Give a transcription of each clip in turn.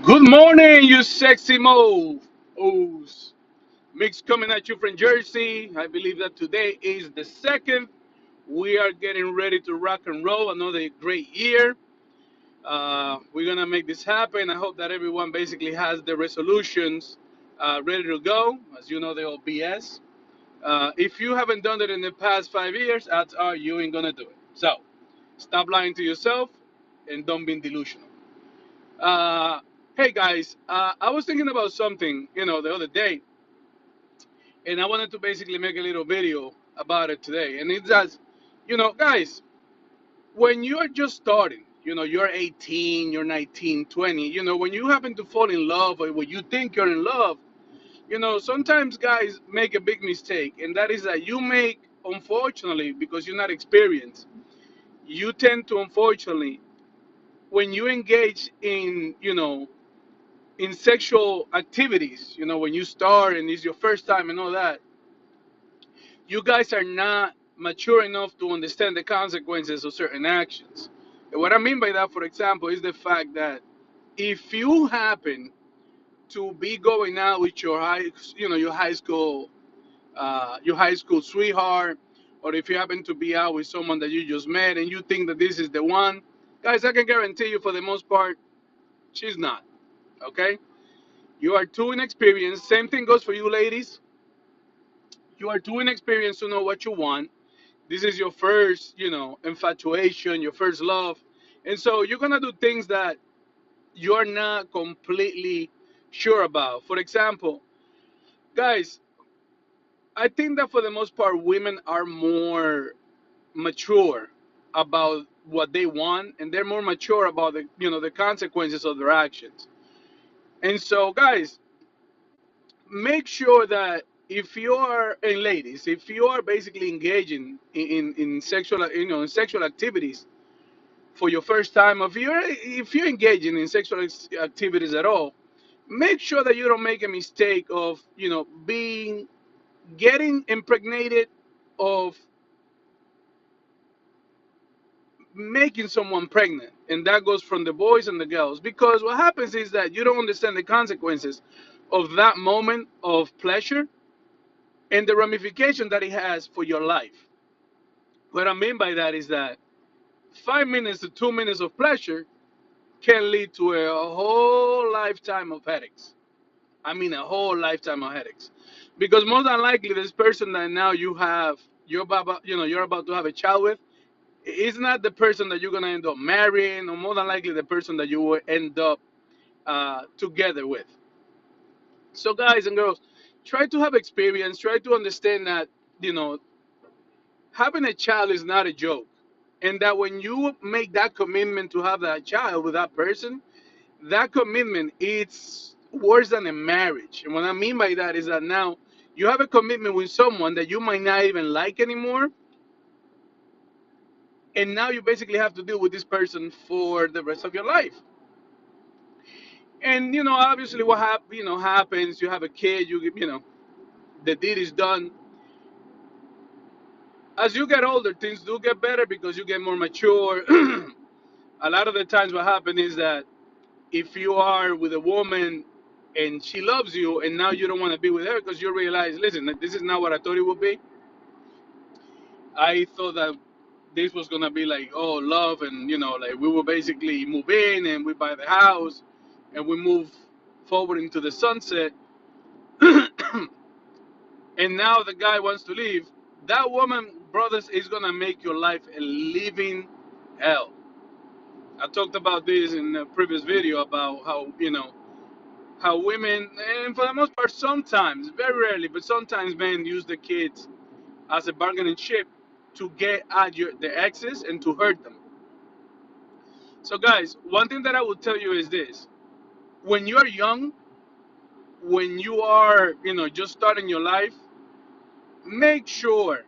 Good morning, you sexy mo's. Mix coming at you from Jersey. I believe that today is the second. We are getting ready to rock and roll another great year. We're gonna make this happen. I hope that everyone basically has the resolutions ready to go. As you know, they're all BS. If you haven't done it in the past 5 years, odds are you ain't gonna do it. So stop lying to yourself and don't be delusional. Uh, hey guys, I was thinking about something, the other day, and I wanted to basically make a little video about it today. And it's that, guys, when you're just starting, you're 18, you're 19, 20, when you happen to fall in love or when you think you're in love, sometimes guys make a big mistake, and that is that you make, unfortunately, because you're not experienced, you tend to, unfortunately, when you engage in sexual activities, when you start and it's your first time and all that, you guys are not mature enough to understand the consequences of certain actions. And what I mean by that, for example, is the fact that if you happen to be going out with your high school sweetheart, or if you happen to be out with someone that you just met and you think that this is the one, guys, I can guarantee you, for the most part, she's not. Okay, you are too inexperienced. Same thing goes for you, ladies. You are too inexperienced to know what you want. This is your first, infatuation, your first love. And so you're going to do things that you're not completely sure about. For example, guys, I think that for the most part, women are more mature about what they want, and they're more mature about the consequences of their actions. And so, guys, make sure that if you are, and ladies, if you are basically engaging in sexual, in sexual activities for your first time, if you're engaging in sexual activities at all, make sure that you don't make a mistake of being getting impregnated, of making someone pregnant. And that goes from the boys and the girls, because what happens is that you don't understand the consequences of that moment of pleasure and the ramification that it has for your life. What I mean by that is that 5 minutes to 2 minutes of pleasure can lead to a whole lifetime of headaches. I mean, a whole lifetime of headaches, because more than likely, this person that now you're about to have a child with is not the person that you're gonna end up marrying, or more than likely the person that you will end up together with. So, guys and girls, try to have experience. Try to understand that you know having a child is not a joke, and that when you make that commitment to have that child with that person, that commitment, it's worse than a marriage. And what I mean by that is that now you have a commitment with someone that you might not even like anymore, and now you basically have to deal with this person for the rest of your life. And obviously, happens. You have a kid. The deed is done. As you get older, things do get better because you get more mature. A lot of the times, what happens is that if you are with a woman and she loves you, and now you don't want to be with her because you realize, listen, this is not what I thought it would be. I thought that this was gonna be like, oh, love, and like we will basically move in and we buy the house and we move forward into the sunset. And now the guy wants to leave. That woman, brothers, is gonna make your life a living hell. I talked about this in a previous video about how women, and for the most part, sometimes, very rarely, but sometimes men use the kids as a bargaining chip to get at the exes and to hurt them. So, guys, one thing that I would tell you is this: when you're young, when you are, just starting your life, make sure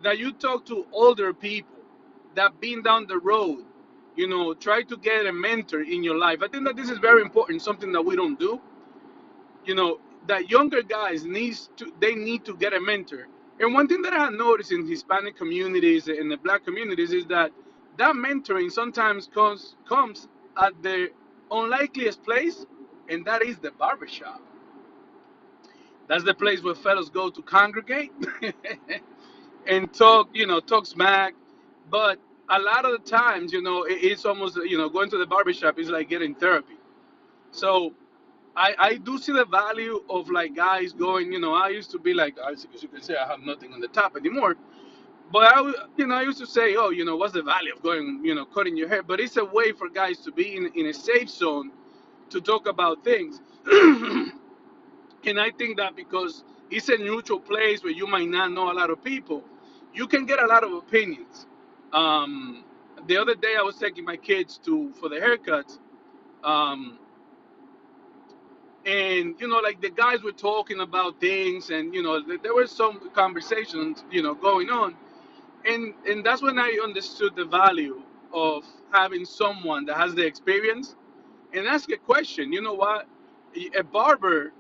that you talk to older people that been down the road. Try to get a mentor in your life. I think that this is very important, something that we don't do. That younger guys need to get a mentor. And one thing that I have noticed in Hispanic communities and the Black communities is that mentoring sometimes comes at the unlikeliest place, and that is the barbershop. That's the place where fellas go to congregate and talk, talk smack. But a lot of the times, it's almost, going to the barbershop is like getting therapy. So I do see the value of like guys going, I used to be like, as you can say, I have nothing on the top anymore. But I used to say, oh, what's the value of going, cutting your hair? But it's a way for guys to be in a safe zone to talk about things. And I think that because it's a neutral place where you might not know a lot of people, you can get a lot of opinions. Um, the other day I was taking my kids to for the haircuts, um, and like the guys were talking about things, and there were some conversations, going on, and that's when I understood the value of having someone that has the experience and ask a question. You know what? A barber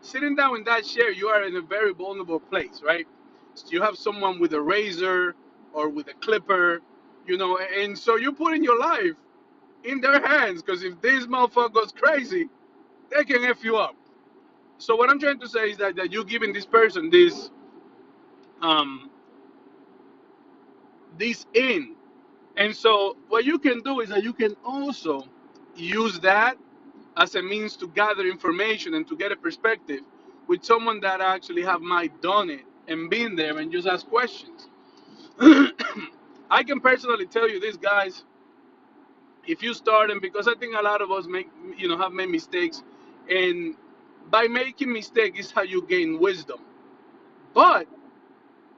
sitting down in that chair, you are in a very vulnerable place, right? So you have someone with a razor or with a clipper, and so you put in your life in their hands because if this motherfucker goes crazy, they can F you up. So what I'm trying to say is that you're giving this person um this in. And so what you can do is that you can also use that as a means to gather information and to get a perspective with someone that actually have might done it and been there and just ask questions. I can personally tell you this, guys, if you start, and because I think a lot of us have made mistakes, and by making mistakes is how you gain wisdom. But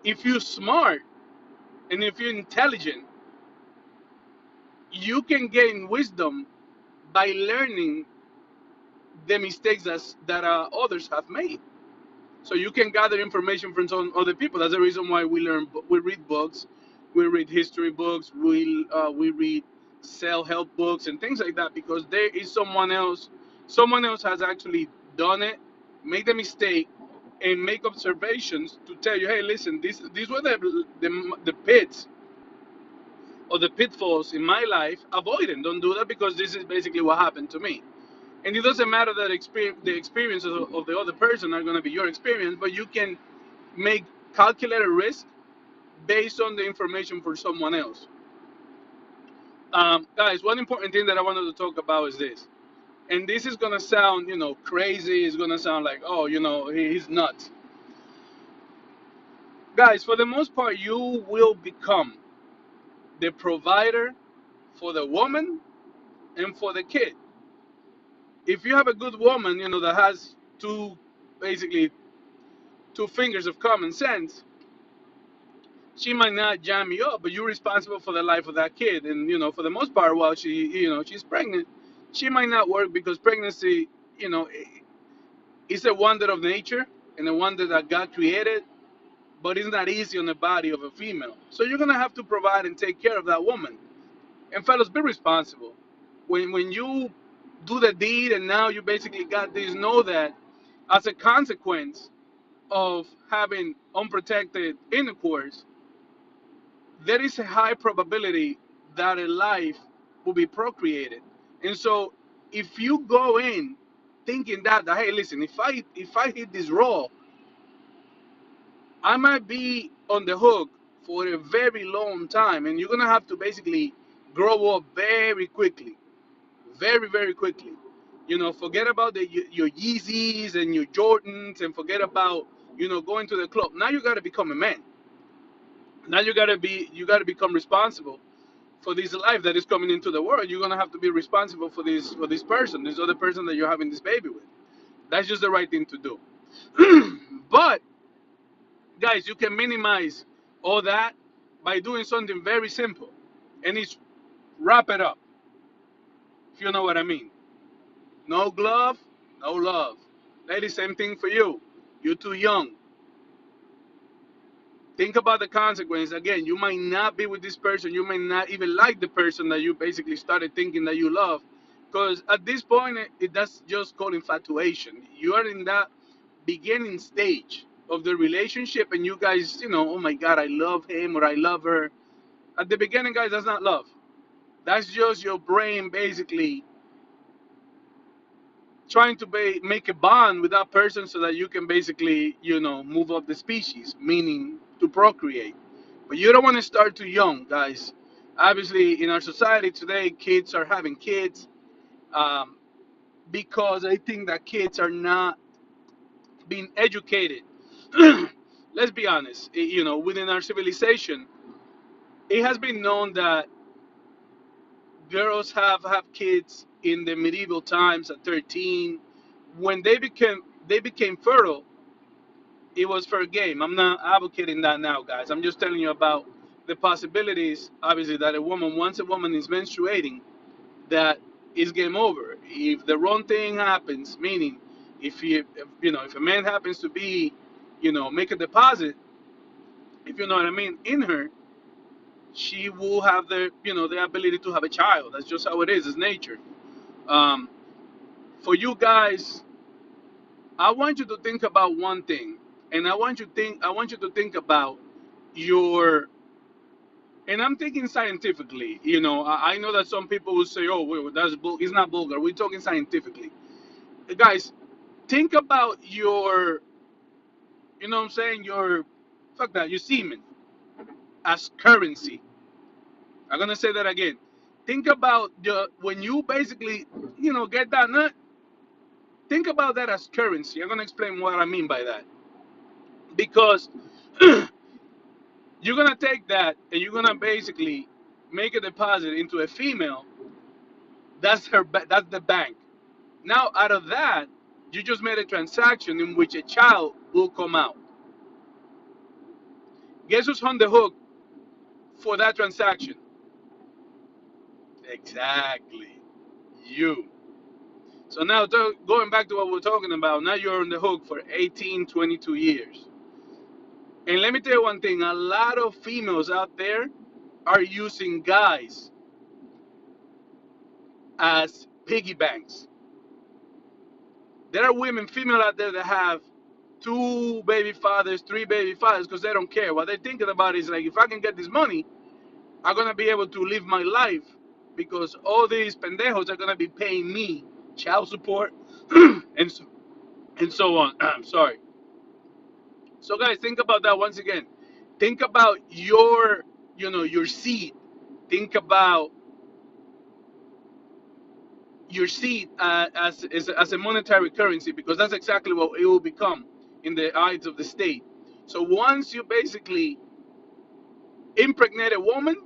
if you're smart and if you're intelligent, you can gain wisdom by learning the mistakes that others have made. So you can gather information from some other people. That's the reason why we read books, we read history books, we read self-help books and things like that because there is someone else has actually done it, made the mistake, and make observations to tell you, hey, listen, these were the pits or the pitfalls in my life. Avoid them. Don't do that because this is basically what happened to me. And it doesn't matter that the experiences of the other person are going to be your experience, but you can make calculated risk based on the information for someone else. Guys, one important thing that I wanted to talk about is this. And this is going to sound, crazy. It's going to sound like, oh, he's nuts. Guys, for the most part, you will become the provider for the woman and for the kid. If you have a good woman, that has basically two fingers of common sense, she might not jam you up, but you're responsible for the life of that kid. And for the most part, while she's pregnant, she might not work because pregnancy, is a wonder of nature and a wonder that God created, but it's not easy on the body of a female. So you're gonna have to provide and take care of that woman. And fellas, be responsible. When you do the deed and now you basically got this, know that as a consequence of having unprotected intercourse, there is a high probability that a life will be procreated. And so if you go in thinking that hey, listen, if I hit this raw, I might be on the hook for a very long time, and you're gonna have to basically grow up very quickly, very very quickly. Forget about your Yeezys and your Jordans, and forget about going to the club. Now you got to become a man. Now you got to become responsible for this life that is coming into the world. You're gonna have to be responsible for this person, this other person that you're having this baby with. That's just the right thing to do. But guys, you can minimize all that by doing something very simple, and it's wrap it up. If you know what I mean. No glove, no love. Ladies, same thing for you. You're too young. Think about the consequence. Again, you might not be with this person. You may not even like the person that you basically started thinking that you love. Because at this point, that's just called infatuation. You are in that beginning stage of the relationship, and you guys, oh my God, I love him or I love her. At the beginning, guys, that's not love. That's just your brain basically trying to make a bond with that person so that you can basically, move up the species, meaning to procreate. But you don't want to start too young, guys. Obviously, in our society today, kids are having kids, um, because I think that kids are not being educated. Let's be honest. Within our civilization, it has been known that girls have kids in the medieval times at 13. When they became fertile, it was fair game. I'm not advocating that now, guys. I'm just telling you about the possibilities. Obviously, that once a woman is menstruating, that is game over. If the wrong thing happens, meaning if a man happens to be, make a deposit, if you know what I mean, in her, she will have the ability to have a child. That's just how it is. It's nature. Um, for you guys, I want you to think about one thing, and I want you to think about your. And I'm thinking scientifically. I know that some people will say, "Oh, wait, that's it's not vulgar." We're talking scientifically, guys. Think about your, what I'm saying, your, fuck that, your semen as currency. I'm gonna say that again. Think about when you basically, get that nut. Think about that as currency. I'm gonna explain what I mean by that. Because you're gonna take that and you're gonna basically make a deposit into a female. That's the bank. Now, out of that, you just made a transaction in which a child will come out. Guess who's on the hook for that transaction? Exactly, you. So now, going back to what we're talking about, now you're on the hook for 18, 22 years. And let me tell you one thing: a lot of females out there are using guys as piggy banks. There are female out there that have two baby fathers, three baby fathers, because they don't care. What they're thinking about is like, if I can get this money, I'm gonna be able to live my life, because all these pendejos are gonna be paying me child support and so on. I'm sorry. So guys, think about that once again. Think about your seed. Think about your seed as a monetary currency, because that's exactly what it will become in the eyes of the state. So once you basically impregnate a woman,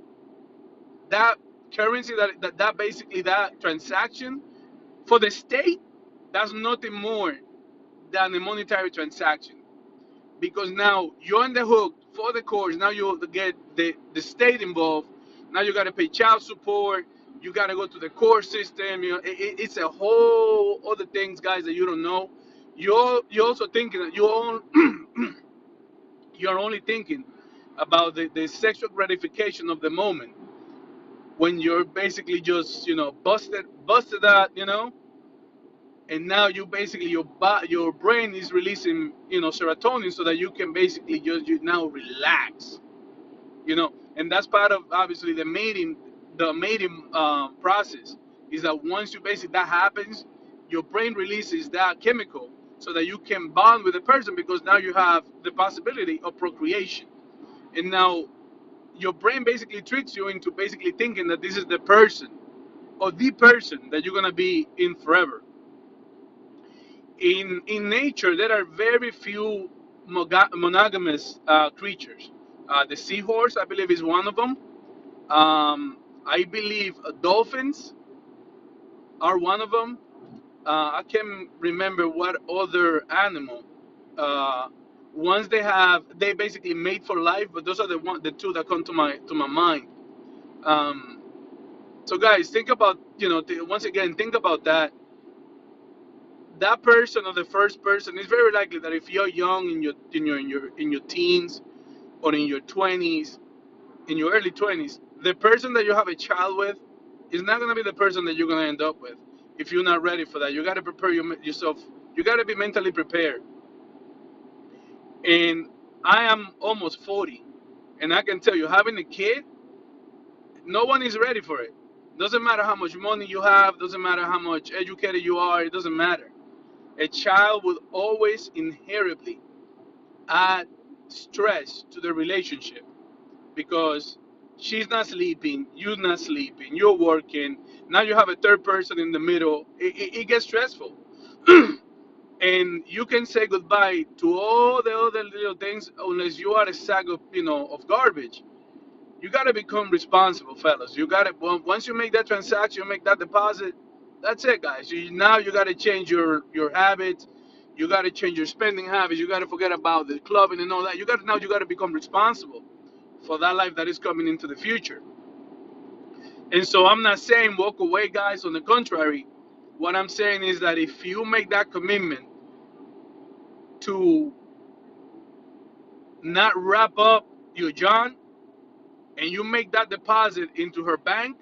that currency, that basically that transaction for the state, that's nothing more than a monetary transaction, because now you're on the hook for the course. Now you get the state involved. Now you got to pay child support. You got to go to the court system. It's a whole other things, guys, that you don't know. You're also thinking that you're only thinking about the sexual gratification of the moment, when you're basically just busted out, and now you basically your brain is releasing serotonin, so that you can basically just you now relax, and that's part of obviously the mating process, is that once you basically that happens, your brain releases that chemical so that you can bond with the person, because now you have the possibility of procreation. And now your brain basically tricks you into basically thinking that this is the person, or the person that you're going to be in forever. In nature, there are very few monogamous creatures. The seahorse, I believe, is one of them. I believe dolphins are one of them. I can't remember what other animal. Uh, Once they basically mate for life, but those are the two that come to my mind. Um, so guys, think about, once again, think about that person, or the first person. It's very likely that if you're young, in your teens, or in your 20s, in your early 20s, the person that you have a child with is not going to be the person that you're going to end up with if you're not ready for that. You got to prepare yourself. You got to be mentally prepared. And I am almost 40, and I can tell you, having a kid, no one is ready for it. Doesn't matter how much money you have, doesn't matter how much educated you are, it doesn't matter. A child will always inherently add stress to the relationship because she's not sleeping, you're not sleeping, you're working. Now you have a third person in the middle. It gets stressful. And you can say goodbye to all the other little things unless you are a sack of, of garbage. You got to become responsible, fellas. You got to, once you make that transaction, you make that deposit, that's it, guys. Now you got to change your habits. You got to change your spending habits. You got to forget about the clubbing and all that. You got to become responsible for that life that is coming into the future. And so I'm not saying walk away, guys. On the contrary, what I'm saying is that if you make that commitment to not wrap up your John and you make that deposit into her bank,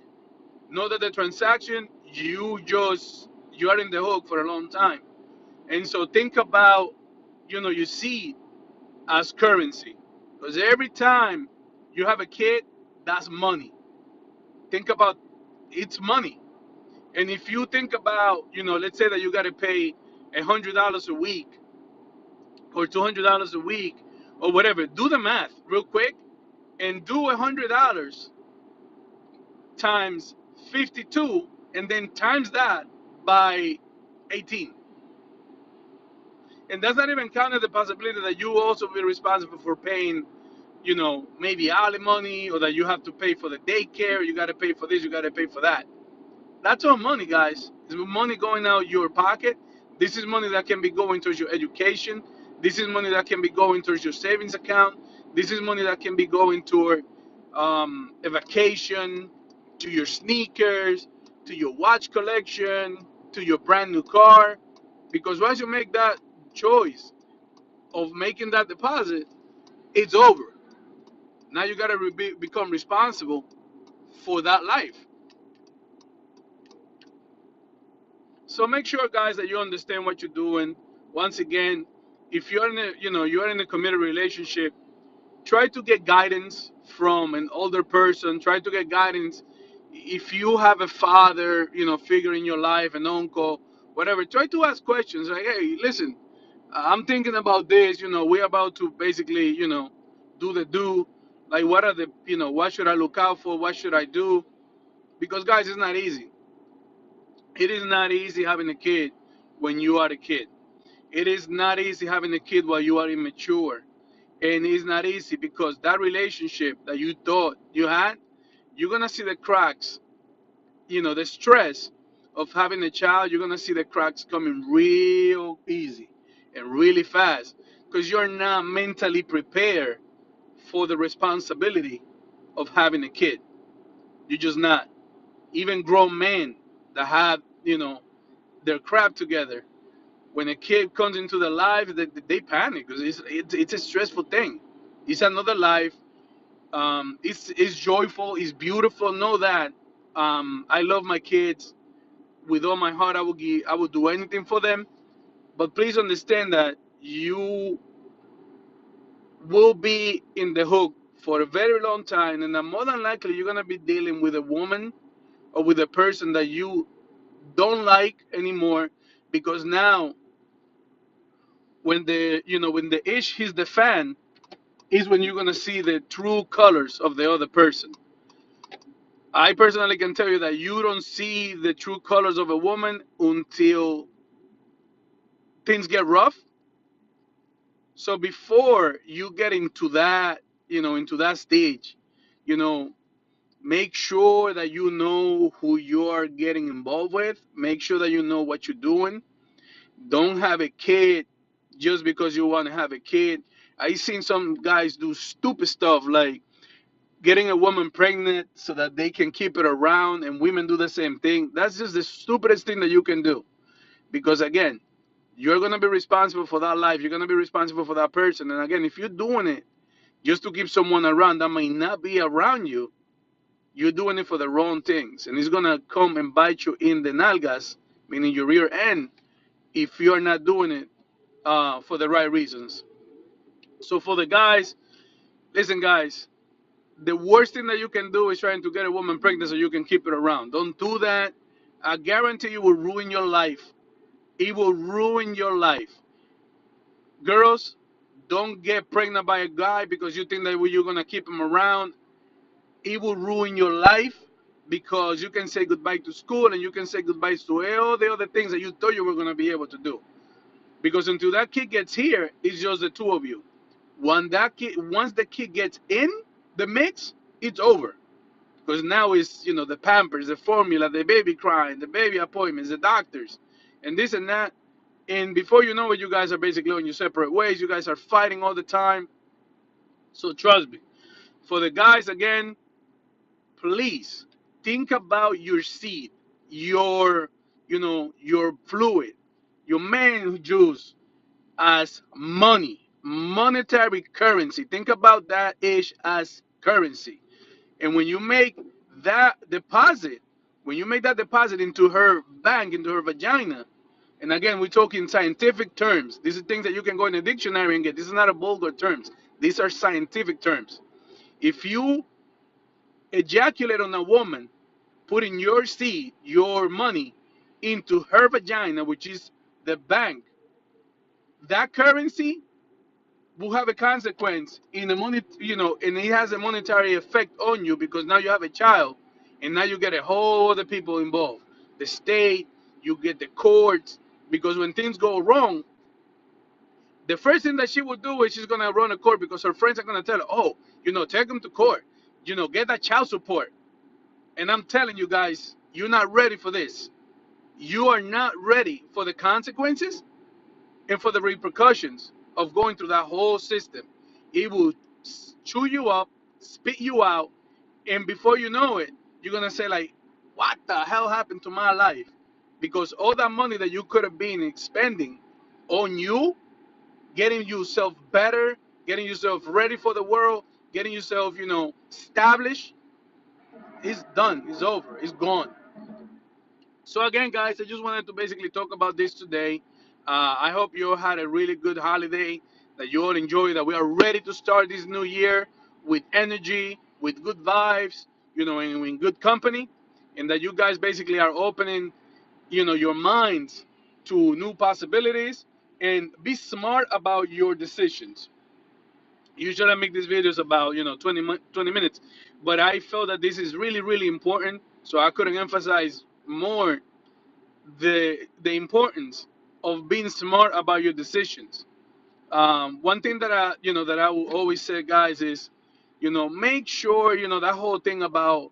know that the transaction you are in the hook for a long time. And so think about, you see it as currency. Because every time you have a kid, that's money. Think about it's money. And if you think about, let's say that you got to pay $100 a week or $200 a week or whatever, do the math real quick and do $100 times 52 and then times that by 18. And that's not even counting the possibility that you also be responsible for paying, maybe alimony, or that you have to pay for the daycare, you got to pay for this, you got to pay for that. That's all money, guys. It's money going out your pocket. This is money that can be going towards your education. This is money that can be going towards your savings account. This is money that can be going toward a vacation, to your sneakers, to your watch collection, to your brand new car. Because once you make that choice of making that deposit, it's over. Now you gotta become responsible for that life. So make sure, guys, that you understand what you're doing. Once again, if you're in a you're in a committed relationship, try to get guidance from an older person. Try to get guidance if you have a father, figure in your life, an uncle, whatever. Try to ask questions like, hey, listen, I'm thinking about this. We're about to basically, do. Like, what are the, what should I look out for? What should I do? Because, guys, it's not easy. It is not easy having a kid when you are a kid. It is not easy having a kid while you are immature. And it's not easy because that relationship that you thought you had, you're going to see the cracks, the stress of having a child, you're going to see the cracks coming real easy and really fast because you're not mentally prepared for the responsibility of having a kid. You're just not. Even grown men that have, their crap together, when a kid comes into their life, they panic because it's a stressful thing. It's another life. It's joyful. It's beautiful. Know that. I love my kids with all my heart. I would do anything for them. But please understand that you will be in the hook for a very long time, and more than likely you're gonna be dealing with a woman or with a person that you don't like anymore, because now when the ish hits the fan is when you're gonna see the true colors of the other person. I personally can tell you that you don't see the true colors of a woman until things get rough. So before you get into that, into that stage, you know, make sure that you know who you are getting involved with. Make sure that you know what you're doing. Don't have a kid just because you want to have a kid. I seen some guys do stupid stuff like getting a woman pregnant so that they can keep it around, and women do the same thing. That's just the stupidest thing that you can do. Because again, you're gonna be responsible for that life. You're gonna be responsible for that person. And again, if you're doing it just to keep someone around that may not be around you, you're doing it for the wrong things, and it's gonna come and bite you in the nalgas, meaning your rear end, if you're not doing it for the right reasons. So for the guys, listen, guys, the worst thing that you can do is trying to get a woman pregnant so you can keep it around. Don't do that. I guarantee you will ruin your life It will ruin your life. Girls, don't get pregnant by a guy because you think that you're gonna keep him around. It will ruin your life because you can say goodbye to school and you can say goodbye to all the other things that you thought you were gonna be able to do. Because until that kid gets here, it's just the two of you. Once the kid gets in the mix, it's over. Because now it's, the Pampers, the formula, the baby crying, the baby appointments, the doctors, and this and that. And before you know it, you guys are basically on your separate ways. You guys are fighting all the time. So trust me. For the guys, again, please think about your seed, your fluid, your man juice as money, monetary currency. Think about that ish as currency. And when you make that deposit into her bank, into her vagina, and again, we're talking scientific terms. These are things that you can go in a dictionary and get. This is not a vulgar terms. These are scientific terms. If you ejaculate on a woman, putting your seed, your money, into her vagina, which is the bank, that currency will have a consequence in the money, and it has a monetary effect on you because now you have a child, and now you get a whole other people involved. The state, you get the courts, because when things go wrong, the first thing that she will do is she's gonna run a court because her friends are gonna tell her, oh, take them to court, get that child support. And I'm telling you guys, you're not ready for this. You are not ready for the consequences and for the repercussions of going through that whole system. It will chew you up, spit you out, and before you know it, you're gonna say like, "What the hell happened to my life?" Because all that money that you could have been expending on you, getting yourself better, getting yourself ready for the world, getting yourself, established, is done. It's over. It's gone. So again, guys, I just wanted to basically talk about this today. I hope you all had a really good holiday, that you all enjoy, that we are ready to start this new year with energy, with good vibes, and in good company, and that you guys basically are opening, your minds to new possibilities, and be smart about your decisions. Usually I make these videos about 20 minutes, but I felt that this is really really important, so I couldn't emphasize more the importance of being smart about your decisions. One thing that I will always say, guys, is make sure that whole thing about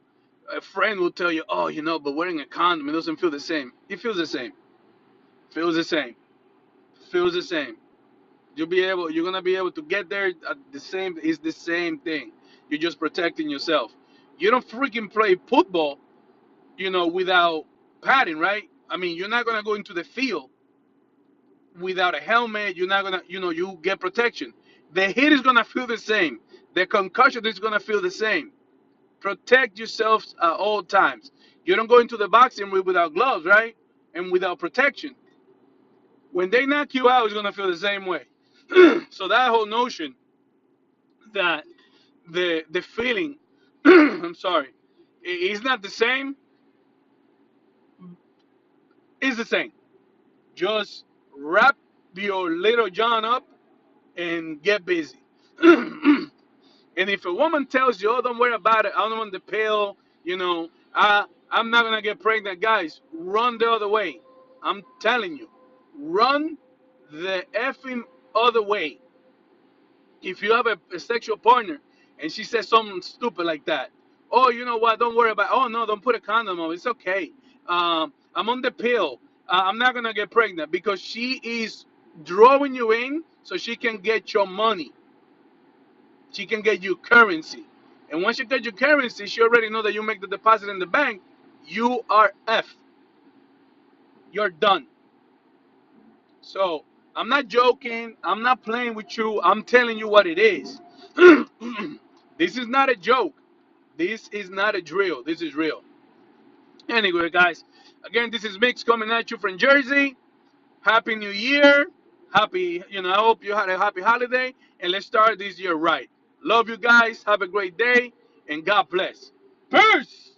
a friend will tell you, oh, but wearing a condom, it doesn't feel the same. It feels the same. Feels the same. Feels the same. You're gonna be able to get there at the same. It's the same thing. You're just protecting yourself. You don't freaking play football, without padding, right? I mean, you're not gonna go into the field without a helmet. You're not gonna, you get protection. The hit is gonna feel the same. The concussion is gonna feel the same. Protect yourselves at all times. You don't go into the boxing ring without gloves, right? And without protection. When they knock you out, it's gonna feel the same way. So that whole notion that the feeling, I'm sorry, is not the same. It's the same. Just wrap your little John up and get busy. And if a woman tells you, "Oh, don't worry about it. I don't want the pill," I'm not gonna get pregnant, guys. Run the other way. I'm telling you, run the effing other way. If you have a sexual partner and she says something stupid like that, "Oh, you know what? Don't worry about it. Oh no, don't put a condom on. It's okay. I'm on the pill. I'm not gonna get pregnant," because she is drawing you in so she can get your money. She can get you currency. And once you get your currency, she already know that you make the deposit in the bank. You are F. You're done. So I'm not joking. I'm not playing with you. I'm telling you what it is. This is not a joke. This is not a drill. This is real. Anyway, guys, again, this is Mix coming at you from Jersey. Happy New Year. I hope you had a happy holiday. And let's start this year right. Love you guys. Have a great day. And God bless. Peace.